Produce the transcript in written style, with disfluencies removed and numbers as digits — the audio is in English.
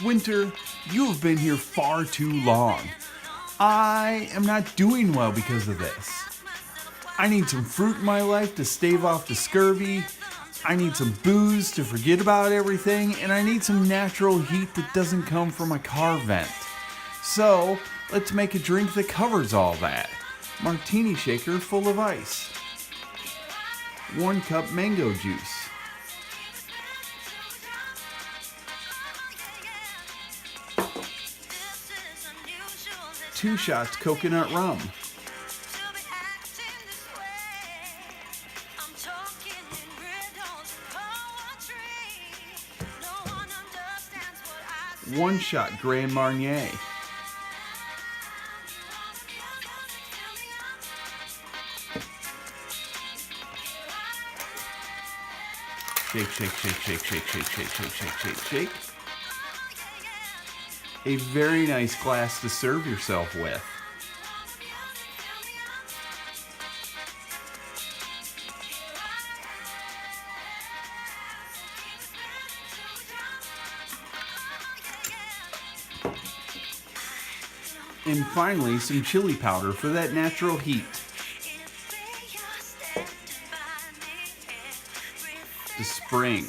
Winter, you have been here far too long. I am not doing well because of this. I need some fruit in my life to stave off the scurvy. I need some booze to forget about everything, and I need some natural heat that doesn't come from a car vent. So, let's make a drink that covers all that. Martini shaker full of ice. 1 cup mango juice. 2 shots coconut rum. 1 shot Grand Marnier. Shake, shake, shake, shake, shake, shake, shake, shake, shake, shake, shake. A very nice glass to serve yourself with. And finally, some chili powder for that natural heat. The spring.